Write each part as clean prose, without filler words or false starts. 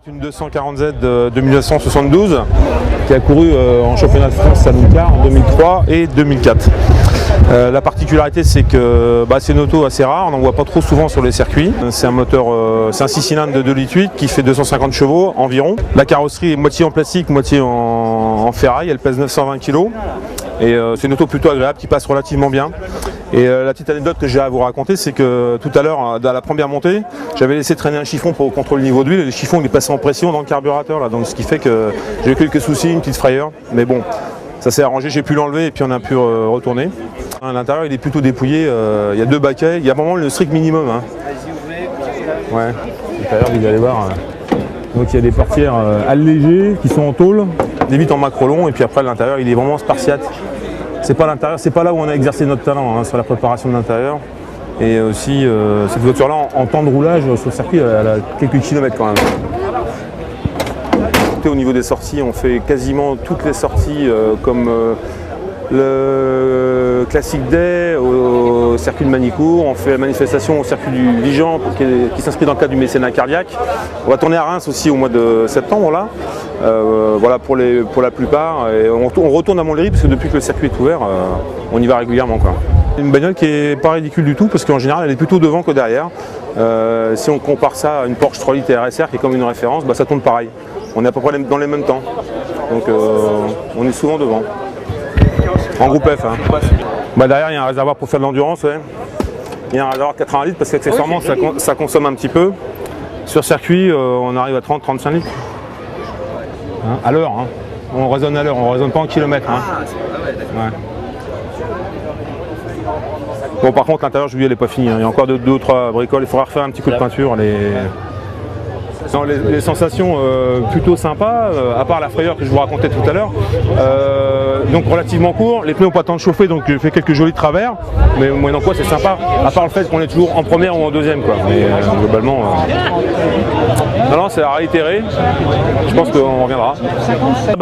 C'est une 240Z de 1972 qui a couru en championnat de France à Lucas en 2003 et 2004. La particularité, c'est que c'est une auto assez rare, on n'en voit pas trop souvent sur les circuits. C'est un moteur, c'est un 6 cylindres de 2,8 litres qui fait 250 chevaux environ. La carrosserie est moitié en plastique, moitié en ferraille, elle pèse 920 kg. Et c'est une auto plutôt agréable qui passe relativement bien. Et la petite anecdote que j'ai à vous raconter, c'est que tout à l'heure, dans la première montée, j'avais laissé traîner un chiffon pour contrôler le niveau d'huile et le chiffon il est passé en pression dans le carburateur, là, donc ce qui fait que j'ai eu quelques soucis, une petite frayeur, mais bon, ça s'est arrangé, j'ai pu l'enlever et puis on a pu retourner. À l'intérieur il est plutôt dépouillé, il y a 2 baquets, il y a vraiment le strict minimum. Hein. Ouais, à l'intérieur vous allez voir, donc il y a des portières allégées qui sont en tôle, des vitres en macrolon et puis après à l'intérieur il est vraiment spartiate. C'est pas l'intérieur, c'est pas là où on a exercé notre talent, hein, sur la préparation de l'intérieur. Et aussi, cette voiture-là, en temps de roulage sur le circuit, elle a quelques kilomètres quand même. Au niveau des sorties, on fait quasiment toutes les sorties comme le Classic Day au circuit de Manicourt, on fait la manifestation au circuit du Vigan qui s'inscrit dans le cadre du mécénat cardiaque. On va tourner à Reims aussi au mois de septembre là. Voilà pour la plupart. Et on retourne à Montlhéry parce que depuis que le circuit est ouvert, on y va régulièrement, quoi. Une bagnole qui est pas ridicule du tout parce qu'en général elle est plutôt devant que derrière. Si on compare ça à une Porsche 3 litres RSR qui est comme une référence, ça tourne pareil. On est à peu près dans les mêmes temps. Donc on est souvent devant. En groupe F. Hein. Derrière il y a un réservoir pour faire de l'endurance. Ouais. Il y a un réservoir 80 litres parce qu'accessoirement ça consomme un petit peu. Sur circuit on arrive à 30-35 litres. Hein, à l'heure. Hein. On raisonne à l'heure, on ne raisonne pas en kilomètres. Hein. Ouais. Bon par contre l'intérieur je vous dis elle n'est pas finie. Hein. Il y a encore 2 ou 3 bricoles, il faudra refaire un petit coup de peinture. Non, les sensations plutôt sympas, à part la frayeur que je vous racontais tout à l'heure. Donc relativement court, les pneus n'ont pas tant de chauffer donc je fais quelques jolis travers, mais moyennant quoi c'est sympa, à part le fait qu'on est toujours en première ou en deuxième, quoi. Mais globalement, non c'est la réalité, je pense qu'on reviendra.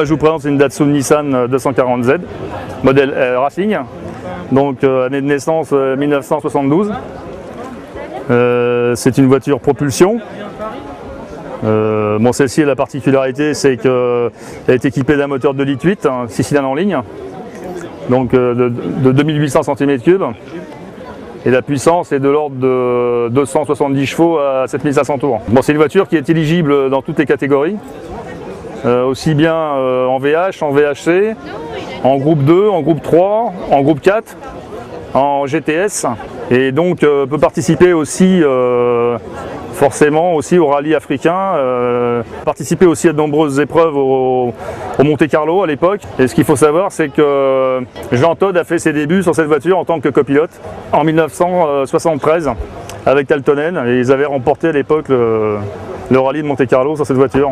Je vous présente une Datsun Nissan 240Z, modèle Racing, donc année de naissance 1972. C'est une voiture propulsion. Celle-ci, la particularité, c'est qu'elle est équipée d'un moteur de 2,8 litres, 6 cylindres en ligne, donc de 2800 cm3, et la puissance est de l'ordre de 270 chevaux à 7500 tours. C'est une voiture qui est éligible dans toutes les catégories, aussi bien en VH, en VHC, en groupe 2, en groupe 3, en groupe 4, en GTS, et donc peut participer aussi forcément aussi au rallye africain, participer aussi à de nombreuses épreuves au Monte Carlo à l'époque. Et ce qu'il faut savoir, c'est que Jean Todt a fait ses débuts sur cette voiture en tant que copilote en 1973 avec Taltonen, et ils avaient remporté à l'époque le rallye de Monte Carlo sur cette voiture.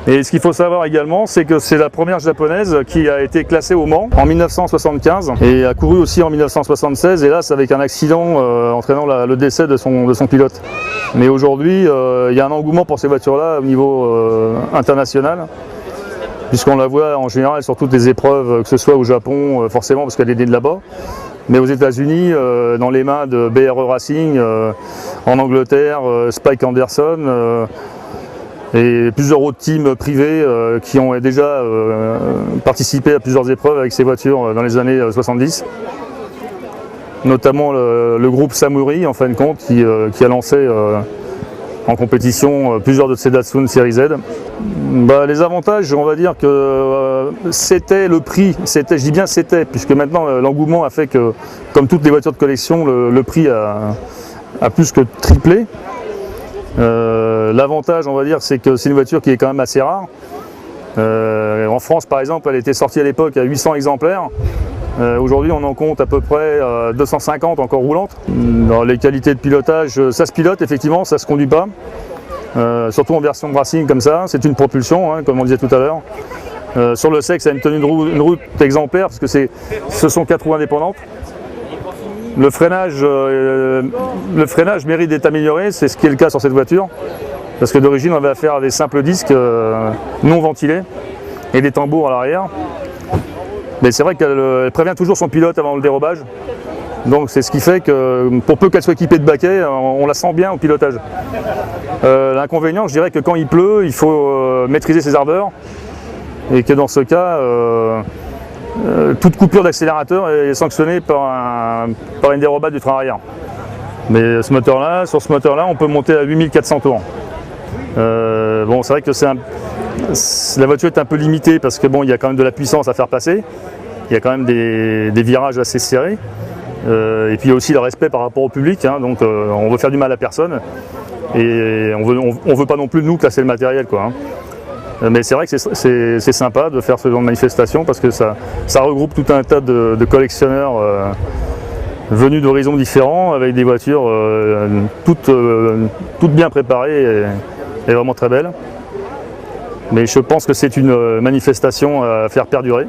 Et ce qu'il faut savoir également, c'est que c'est la première japonaise qui a été classée au Mans en 1975 et a couru aussi en 1976, hélas avec un accident entraînant le décès de son pilote. Mais aujourd'hui, il y a un engouement pour ces voitures-là au niveau international, puisqu'on la voit en général sur toutes les épreuves, que ce soit au Japon, forcément parce qu'elle est née de là-bas, mais aux États-Unis, dans les mains de BRE Racing, en Angleterre, Spike Anderson, et plusieurs autres teams privés qui ont déjà participé à plusieurs épreuves avec ces voitures dans les années 70. Notamment le groupe Samuri, en fin de compte, qui a lancé en compétition plusieurs de ces Datsun Série Z. Les avantages, on va dire que c'était le prix, je dis bien c'était, puisque maintenant l'engouement a fait que, comme toutes les voitures de collection, le prix a plus que triplé. L'avantage, on va dire, c'est que c'est une voiture qui est quand même assez rare. En France, par exemple, elle était sortie à l'époque à 800 exemplaires. Aujourd'hui, on en compte à peu près 250 encore roulantes. Dans les qualités de pilotage, ça se pilote effectivement, ça se conduit pas. Surtout en version racing comme ça, c'est une propulsion, hein, comme on disait tout à l'heure. Sur le sexe, ça a une tenue de route exemplaire parce que ce sont 4 roues indépendantes. Le freinage mérite d'être amélioré, c'est ce qui est le cas sur cette voiture, parce que d'origine on avait affaire à des simples disques non ventilés et des tambours à l'arrière. Mais c'est vrai qu'elle prévient toujours son pilote avant le dérobage. Donc c'est ce qui fait que pour peu qu'elle soit équipée de baquets, on la sent bien au pilotage. L'inconvénient, je dirais que quand il pleut, il faut maîtriser ses ardeurs et que dans ce cas, toute coupure d'accélérateur est sanctionnée par une dérobade du train arrière. Mais sur ce moteur-là, on peut monter à 8400 tours. Bon, c'est vrai que la voiture est un peu limitée parce que bon, il y a quand même de la puissance à faire passer. Il y a quand même des virages assez serrés. Et puis il y a aussi le respect par rapport au public, hein, donc on veut faire du mal à personne. Et on veut pas non plus nous casser le matériel, quoi, hein. Mais c'est vrai que c'est sympa de faire ce genre de manifestation parce que ça regroupe tout un tas de collectionneurs venus d'horizons différents avec des voitures toutes bien préparées et vraiment très belles. Mais je pense que c'est une manifestation à faire perdurer.